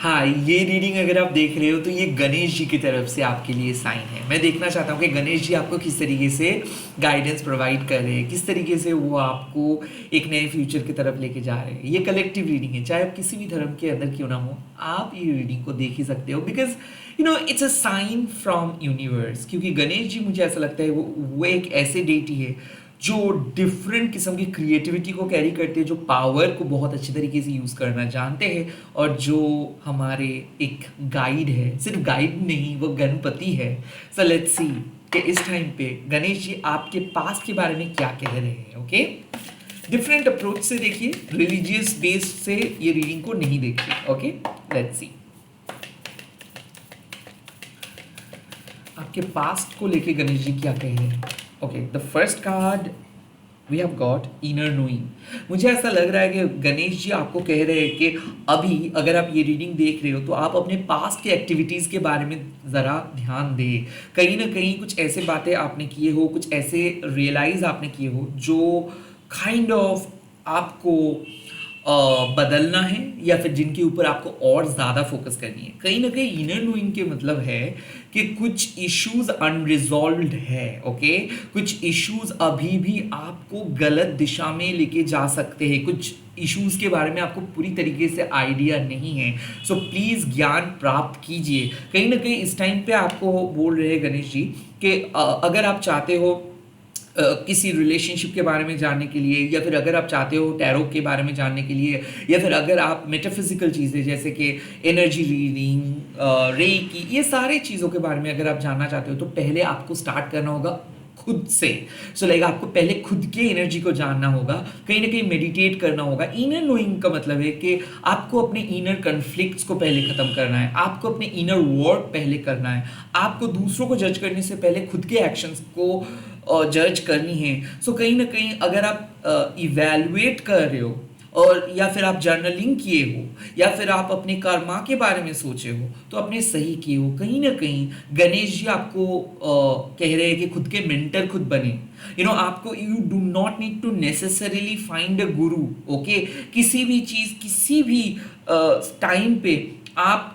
हाँ, ये रीडिंग अगर आप देख रहे हो तो ये गणेश जी की तरफ से आपके लिए साइन है। मैं देखना चाहता हूँ कि गणेश जी आपको किस तरीके से गाइडेंस प्रोवाइड कर रहे हैं, किस तरीके से वो आपको एक नए फ्यूचर की तरफ लेके जा रहे हैं। ये कलेक्टिव रीडिंग है, चाहे आप किसी भी धर्म के अंदर क्यों ना हो, आप ये रीडिंग को देख ही सकते हो, because it's a sign from universe. क्योंकि गणेश जी मुझे ऐसा लगता है वो एक ऐसे डेटी है जो डिफरेंट किस्म की क्रिएटिविटी को कैरी करते हैं, जो पावर को बहुत अच्छे तरीके से यूज़ करना जानते हैं, और जो हमारे एक गाइड है। सिर्फ गाइड नहीं, वो गणपति है। सो लेट्स सी कि इस टाइम पे गणेश जी आपके पास्ट के बारे में क्या कह रहे हैं। ओके, डिफरेंट अप्रोच से देखिए, रिलीजियस बेस से ये रीडिंग को नहीं देखिए। ओके, लेट्स सी आपके पास्ट को लेके गणेश जी क्या कह रहे हैं। Okay, the first card we have got inner knowing. मुझे ऐसा लग रहा है कि गणेश जी आपको कह रहे हैं कि अभी अगर आप ये रीडिंग देख रहे हो तो आप अपने पास्ट के एक्टिविटीज़ के बारे में ज़रा ध्यान दें। कहीं ना कहीं कुछ ऐसे बातें आपने किए हो, कुछ ऐसे रियलाइज़ आपने किए हो जो काइंड ऑफ आपको बदलना है, या फिर जिनके ऊपर आपको और ज़्यादा फोकस करनी है। कहीं ना कहीं इनर नोइंग के मतलब है कि कुछ इश्यूज अनरिजॉल्व्ड है। ओके, कुछ इश्यूज अभी भी आपको गलत दिशा में लेके जा सकते हैं, कुछ इश्यूज के बारे में आपको पूरी तरीके से आइडिया नहीं है। सो प्लीज़ ज्ञान प्राप्त कीजिए। कहीं ना कहीं इस टाइम पे आपको बोल रहे हैं गणेश जी कि अगर आप चाहते हो किसी रिलेशनशिप के बारे में जानने के लिए, या फिर अगर आप चाहते हो टैरो के बारे में जानने के लिए, या फिर अगर आप मेटाफिजिकल चीज़ें जैसे कि एनर्जी रीडिंग, रेकी, ये सारी चीज़ों के बारे में अगर आप जानना चाहते हो तो पहले आपको स्टार्ट करना होगा खुद से। सो लाइक आपको पहले खुद के एनर्जी को जानना होगा, कहीं ना कहीं मेडिटेट करना होगा। इनर नोइंग का मतलब है कि आपको अपने इनर कन्फ्लिक्ट्स को पहले ख़त्म करना है, आपको अपने इनर वर्क पहले करना है, आपको दूसरों को जज करने से पहले खुद के एक्शंस को जज करनी है। सो कहीं ना कहीं अगर आप इवैल्यूएट कर रहे हो, और या फिर आप जर्नलिंग किए हो, या फिर आप अपने कर्मा के बारे में सोचे हो, तो आपने सही किए हो। कहीं ना कहीं गणेश जी आपको कह रहे हैं कि खुद के मेंटर खुद बने। आपको you do not need to necessarily find a guru. Okay, किसी भी चीज़, किसी भी टाइम पे आप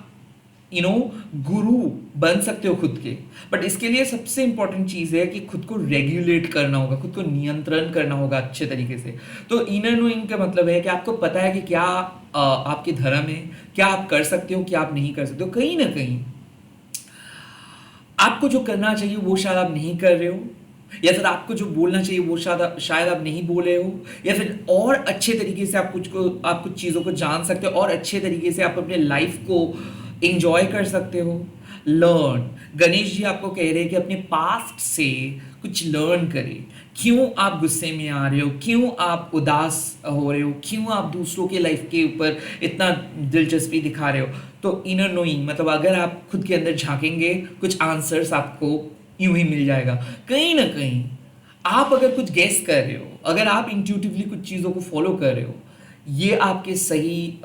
गुरु बन सकते हो खुद के। बट इसके लिए सबसे इंपॉर्टेंट चीज़ है कि खुद को रेगुलेट करना होगा, खुद को नियंत्रण करना होगा अच्छे तरीके से। तो इनर नोइंग का मतलब है कि आपको पता है कि क्या आपके धर्म है, क्या आप कर सकते हो, क्या आप नहीं कर सकते हो। कहीं ना कहीं आपको जो करना चाहिए वो शायद आप नहीं कर रहे हो, या फिर आपको जो बोलना चाहिए वो शायद आप नहीं बोले हो, या फिर और अच्छे तरीके से आप कुछ चीज़ों को जान सकते हो, और अच्छे तरीके से आप अपने लाइफ को एंजॉय कर सकते हो। लर्न, गणेश जी आपको कह रहे हैं कि अपने पास्ट से कुछ लर्न करें। क्यों आप गुस्से में आ रहे हो, क्यों आप उदास हो रहे हो, क्यों आप दूसरों के लाइफ के ऊपर इतना दिलचस्पी दिखा रहे हो। तो इनर नोइंग मतलब अगर आप खुद के अंदर झांकेंगे, कुछ आंसर्स आपको यूं ही मिल जाएगा। कहीं ना कहीं आप अगर कुछ गेस कर रहे हो, अगर आप इंट्यूटिवली कुछ चीज़ों को फॉलो कर रहे हो, ये आपके सही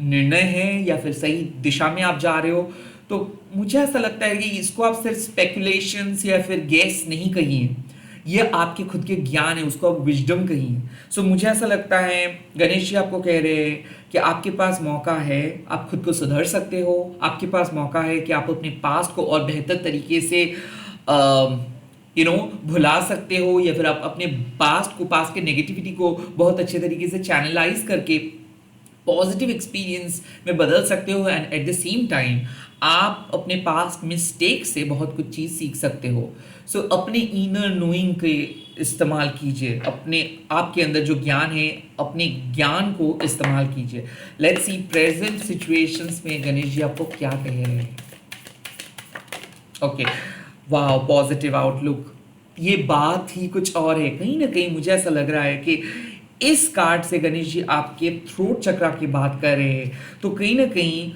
निर्णय है, या फिर सही दिशा में आप जा रहे हो। तो मुझे ऐसा लगता है कि इसको आप सिर्फ स्पेकुलेशंस या फिर गेस नहीं कहिए, ये आपके खुद के ज्ञान है, उसको आप विजडम कहिए। सो मुझे ऐसा लगता है गणेश जी आपको कह रहे हैं कि आपके पास मौका है, आप खुद को सुधर सकते हो। आपके पास मौका है कि आप अपने पास्ट को और बेहतर तरीके से भुला सकते हो, या फिर आप अपने पास्ट के नेगेटिविटी को बहुत अच्छे तरीके से चैनलाइज करके पॉजिटिव एक्सपीरियंस में बदल सकते हो। And at the same time आप अपने पास्ट मिस्टेक से बहुत कुछ चीज़ सीख सकते हो। सो अपने इनर नोइंग के इस्तेमाल कीजिए, अपने आपके अंदर जो ज्ञान है, अपने ज्ञान को इस्तेमाल कीजिए। लेट्स सी प्रेजेंट सिचुएशंस में गणेश जी आपको क्या कह रहे हैं। ओके, वाह, पॉजिटिव आउटलुक। ये बात ही कुछ और है। कहीं ना कहीं मुझे ऐसा लग रहा है कि इस कार्ड से गणेश जी आपके थ्रोट चक्रा की बात कर रहे हैं। तो कहीं ना कहीं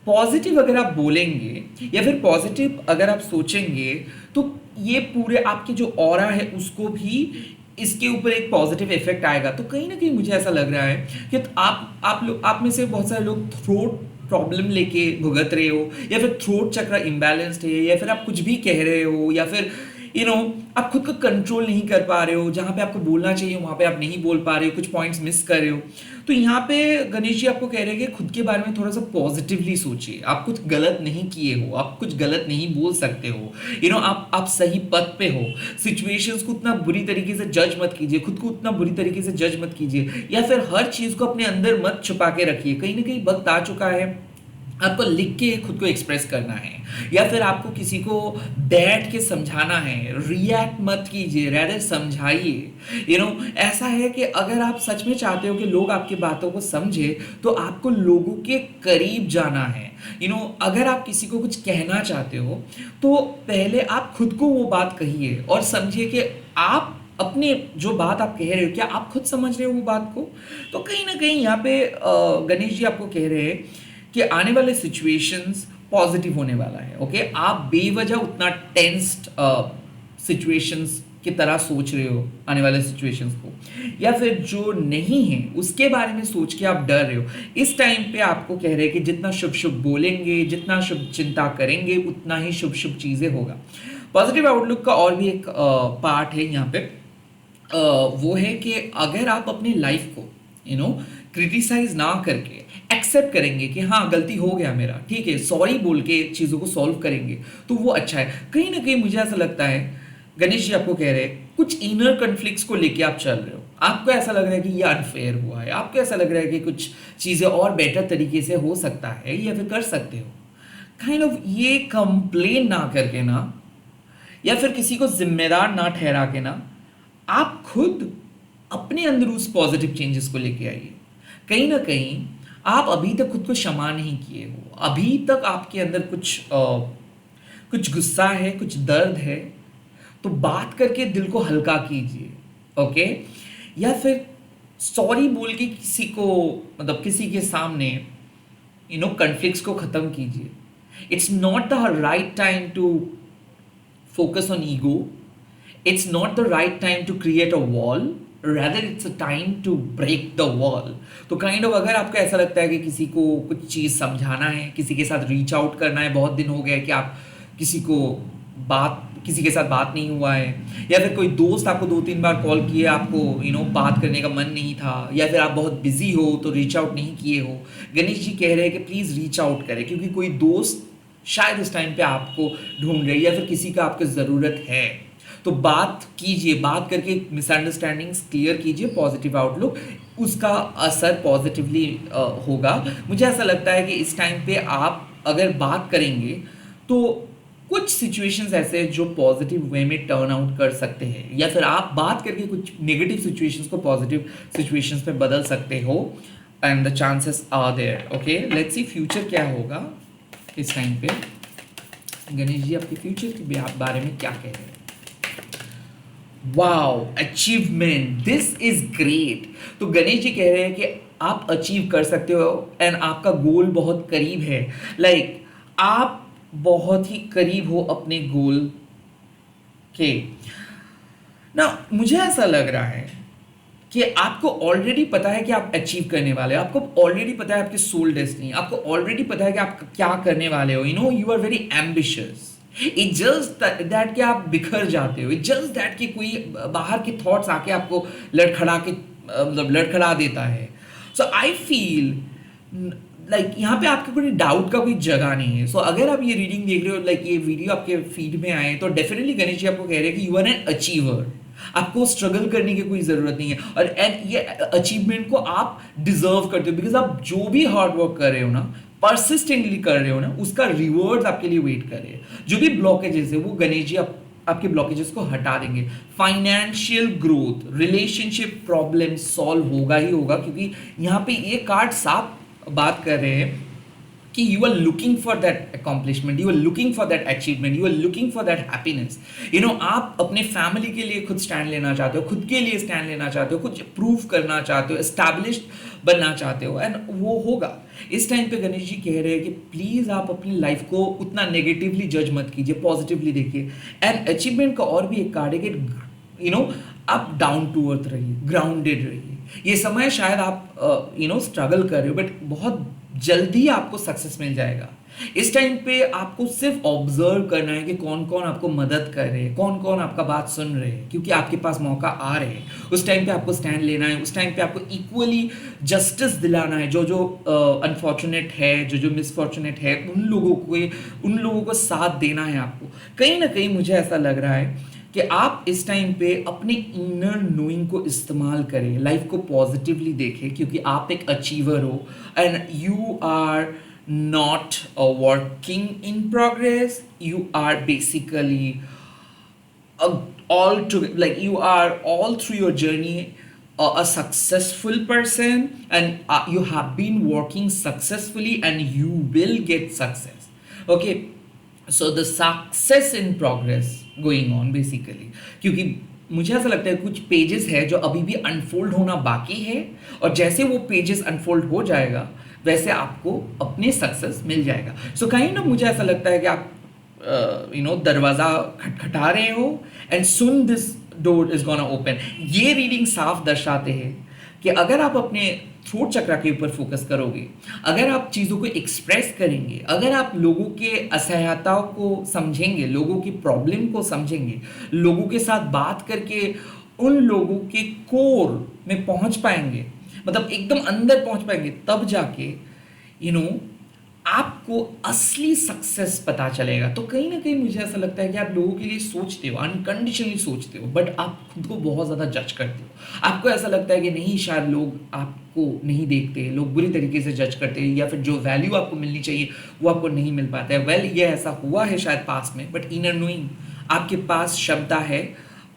पॉजिटिव अगर आप बोलेंगे, या फिर पॉजिटिव अगर आप सोचेंगे, तो ये पूरे आपके जो ऑरा है उसको भी इसके ऊपर एक पॉजिटिव इफेक्ट आएगा। तो कहीं ना कहीं मुझे ऐसा लग रहा है कि आप में से बहुत सारे लोग थ्रोट प्रॉब्लम लेके भुगत रहे हो, या फिर थ्रोट चक्र इम्बैलेंस्ड है, या फिर आप कुछ भी कह रहे हो, या फिर आप खुद को कंट्रोल नहीं कर पा रहे हो, जहाँ पे आपको बोलना चाहिए वहाँ पे आप नहीं बोल पा रहे हो, कुछ पॉइंट्स मिस कर रहे हो। तो यहाँ पे गणेश जी आपको कह रहे हैं कि खुद के बारे में थोड़ा सा पॉजिटिवली सोचिए। आप कुछ गलत नहीं किए हो, आप कुछ गलत नहीं बोल सकते हो, आप सही पथ पे हो। सिचुएशंस को उतना बुरी तरीके से जज मत कीजिए, खुद को उतना बुरी तरीके से जज मत कीजिए, या फिर हर चीज को अपने अंदर मत छुपा के रखिए। कहीं ना कहीं वक्त आ चुका है आपको लिख के खुद को एक्सप्रेस करना है, या फिर आपको किसी को बैठ के समझाना है। रिएक्ट मत कीजिए, रैदर समझाइए। ऐसा है कि अगर आप सच में चाहते हो कि लोग आपकी बातों को समझे, तो आपको लोगों के करीब जाना है। अगर आप किसी को कुछ कहना चाहते हो, तो पहले आप खुद को वो बात कहिए और समझिए कि आप अपने जो बात आप कह रहे हो, क्या आप खुद समझ रहे हो वो बात को। तो कहीं ना कहीं यहाँ पे गणेश जी आपको कह रहे हैं कि आने वाले सिचुएशंस पॉजिटिव होने वाला है। ओके, आप बेवजह उतना टेंस्ड सिचुएशंस की तरह सोच रहे हो आने वाले सिचुएशंस को, या फिर जो नहीं है उसके बारे में सोच के आप डर रहे हो। इस टाइम पे आपको कह रहे हैं कि जितना शुभ शुभ बोलेंगे, जितना शुभ चिंता करेंगे, उतना ही शुभ शुभ चीजें होगा। पॉजिटिव आउटलुक का और भी एक पार्ट है यहाँ पे, वो है कि अगर आप अपनी लाइफ को क्रिटिसाइज ना करके एक्सेप्ट करेंगे कि हाँ गलती हो गया मेरा, ठीक है, सॉरी बोल के चीज़ों को सॉल्व करेंगे, तो वो अच्छा है। कहीं ना कहीं मुझे ऐसा लगता है गणेश जी आपको कह रहे हैं कुछ इनर कन्फ्लिक्ट्स को लेके आप चल रहे हो। आपको ऐसा लग रहा है कि ये अनफेयर हुआ है, आपको ऐसा लग रहा है कि कुछ चीज़ें और बेटर तरीके से हो सकता है या फिर कर सकते हो। काइंड ऑफ ये कंप्लेन ना करके ना, या फिर किसी को जिम्मेदार ना ठहरा के ना, आप खुद अपने अंदर उस पॉजिटिव चेंजेस को लेके आइए। कहीं ना कहीं आप अभी तक खुद को क्षमा नहीं किए हो, अभी तक आपके अंदर कुछ गुस्सा है, कुछ दर्द है, तो बात करके दिल को हल्का कीजिए। ओके, या फिर सॉरी बोल के किसी को, मतलब किसी के सामने कॉन्फ्लिक्ट्स को खत्म कीजिए। It's not the right time to focus on ego. It's not the right time to create a wall. Rather, it's a time to break the wall. तो काइंड ऑफ अगर आपको ऐसा लगता है कि किसी को कुछ चीज़ समझाना है, किसी के साथ रीच आउट करना है, बहुत दिन हो गए कि आप किसी के साथ बात नहीं हुआ है, या फिर कोई दोस्त आपको 2-3 बार कॉल किए, आपको बात करने का मन नहीं था, या फिर आप बहुत बिजी हो तो रीच आउट नहीं किए हो, गणेश जी कह रहे हैं कि प्लीज़ रीच आउट करें, क्योंकि कोई दोस्त शायद इस टाइम पे आपको ढूंढ रही है, या फिर किसी का आपको ज़रूरत है। तो बात कीजिए, बात करके मिसअंडरस्टैंडिंग्स क्लियर कीजिए। पॉजिटिव आउटलुक, उसका असर पॉजिटिवली होगा। मुझे ऐसा लगता है कि इस टाइम पे आप अगर बात करेंगे तो कुछ सिचुएशंस ऐसे जो पॉजिटिव वे में टर्न आउट कर सकते हैं, या फिर आप बात करके कुछ नेगेटिव सिचुएशंस को पॉजिटिव सिचुएशंस में बदल सकते हो, and the chances are there. Okay, let's see future क्या होगा इस टाइम पे। गणेश जी आपके फ्यूचर के बारे में क्या कह रहे हैं? Wow, achievement, this is great. तो गणेश जी कह रहे हैं कि आप अचीव कर सकते हो, एंड आपका गोल बहुत करीब है। लाइक आप बहुत ही करीब हो अपने गोल के ना। मुझे ऐसा लग रहा है कि आपको ऑलरेडी पता है कि आप अचीव करने वाले हो, आपको ऑलरेडी पता है आपकी सोल डेस्टिनी, आपको ऑलरेडी पता है कि आप क्या करने वाले हो। You are very ambitious. It just that कि आप बिखर जाते हो, इट जस्ट दैट कि कोई बाहर के थॉट्स आके आपको लड़खड़ा देता है। सो आई फील लाइक यहाँ पे आपके कोई डाउट का कोई जगह नहीं है। सो अगर आप ये रीडिंग देख रहे हो, लाइक ये वीडियो आपके फीड में आए, तो डेफिनेटली गणेश जी आपको कह रहे हैं कि यू आर एन अचीवर। आपको स्ट्रगल करने की कोई जरूरत नहीं है, और एंड ये अचीवमेंट को आप डिजर्व करते हो, बिकॉज आप जो भी हार्ड वर्क कर रहे हो ना, परसिस्टेंटली कर रहे हो ना, उसका रिवॉर्ड्स आपके लिए वेट कर रहे हैं। जो भी ब्लॉकेजेस है वो गणेश जी आपके ब्लॉकेजेस को हटा देंगे। Financial growth, relationship problem solve होगा ही होगा, क्योंकि यहाँ पे ये कार्ड साफ बात कर रहे हैं कि you are looking for that accomplishment, you are looking for that achievement, you are looking for that happiness. आप अपने फैमिली के लिए खुद स्टैंड लेना चाहते हो, खुद के लिए स्टैंड लेना चाहते हो, कुछ प्रूव करना चाहते हो, एस्टैब्लिश्ड बनना चाहते हो, एंड वो होगा। इस टाइम पे गणेश जी कह रहे हैं कि प्लीज़ आप अपनी लाइफ को उतना नेगेटिवली जज मत कीजिए, पॉजिटिवली देखिए। एंड अचीवमेंट का और भी एक कार्ड है कि आप डाउन टू अर्थ रहिए, ग्राउंडेड रहिए। ये समय शायद आप स्ट्रगल कर रहे हो, बट बहुत जल्दी आपको सक्सेस मिल जाएगा। इस टाइम पे आपको सिर्फ ऑब्जर्व करना है कि कौन कौन आपको मदद कर रहे हैं, कौन कौन आपका बात सुन रहे हैं, क्योंकि आपके पास मौका आ रहे हैं। उस टाइम पे आपको स्टैंड लेना है, उस टाइम पे आपको इक्वली जस्टिस दिलाना है। जो जो अनफॉर्चुनेट है, जो जो मिसफॉर्चुनेट है, उन लोगों को साथ देना है आपको। कहीं ना कहीं मुझे ऐसा लग रहा है कि आप इस टाइम पे अपने इनर नोइंग को इस्तेमाल करें, लाइफ को पॉजिटिवली देखें, क्योंकि आप एक अचीवर हो and you are not a working in progress. You are basically all to like you are all through your journey a successful person, and you have been working successfully and you will get success. Okay, so the success in progress going on basically, क्योंकि मुझे ऐसा लगता है कुछ pages है जो अभी भी अनफोल्ड होना बाकी है, और जैसे वो पेजेस अनफोल्ड हो जाएगा वैसे आपको अपने सक्सेस मिल जाएगा। सो कहीं ना मुझे ऐसा लगता है कि आप दरवाज़ा खटखटा रहे हो and soon this door is gonna open. ये रीडिंग साफ दर्शाते हैं कि अगर आप अपने थ्रोट चक्र के ऊपर फोकस करोगे, अगर आप चीज़ों को एक्सप्रेस करेंगे, अगर आप लोगों के असहायताओं को समझेंगे, लोगों की प्रॉब्लम को समझेंगे, लोगों के साथ बात करके उन लोगों के कोर में पहुंच पाएंगे, मतलब एकदम अंदर पहुंच पाएंगे, तब जाके आपको असली सक्सेस पता चलेगा। तो कहीं ना कहीं मुझे ऐसा लगता है कि आप लोगों के लिए सोचते हो, अनकंडीशनली सोचते हो, बट आप खुद को बहुत ज़्यादा जज करते हो। आपको ऐसा लगता है कि नहीं, शायद लोग आपको नहीं देखते, लोग बुरी तरीके से जज करते हैं, या फिर जो वैल्यू आपको मिलनी चाहिए वो आपको नहीं मिल पाता है। वेल, ये ऐसा हुआ है शायद पास में, बट इनर नोइंग आपके पास क्षमता है,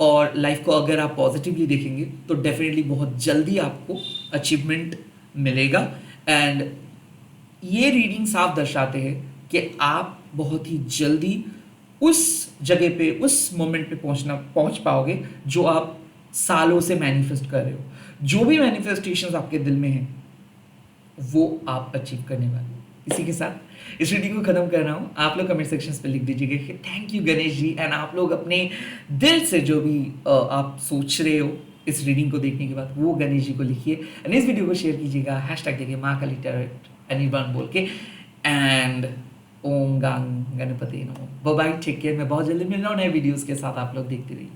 और लाइफ को अगर आप पॉजिटिवली देखेंगे तो डेफिनेटली बहुत जल्दी आपको अचीवमेंट मिलेगा। एंड ये रीडिंग साफ दर्शाते हैं कि आप बहुत ही जल्दी उस जगह पे, उस मोमेंट पे पहुंच पाओगे जो आप सालों से मैनिफेस्ट कर रहे हो। जो भी मैनिफेस्टेशंस आपके दिल में हैं वो आप अचीव करने वाले हो। इसी के साथ इस रीडिंग को खत्म कर रहा हूँ। आप लोग कमेंट सेक्शन पे लिख दीजिएगा कि thank you Ganesh ji, and आप लोग अपने दिल से जो भी आप सोच रहे हो इस रीडिंग को देखने के बाद वो गणेश जी को लिखिए, एंड इस वीडियो को शेयर कीजिएगा, हैशटैग देखिए माँ काली टैरोट एनीवन बोल के, एंड ओम गंग गणपति नमो। Bye bye, take care. मैं बहुत जल्दी मिल रहा हूँ नए वीडियोस के साथ, आप लोग देखते रहिए।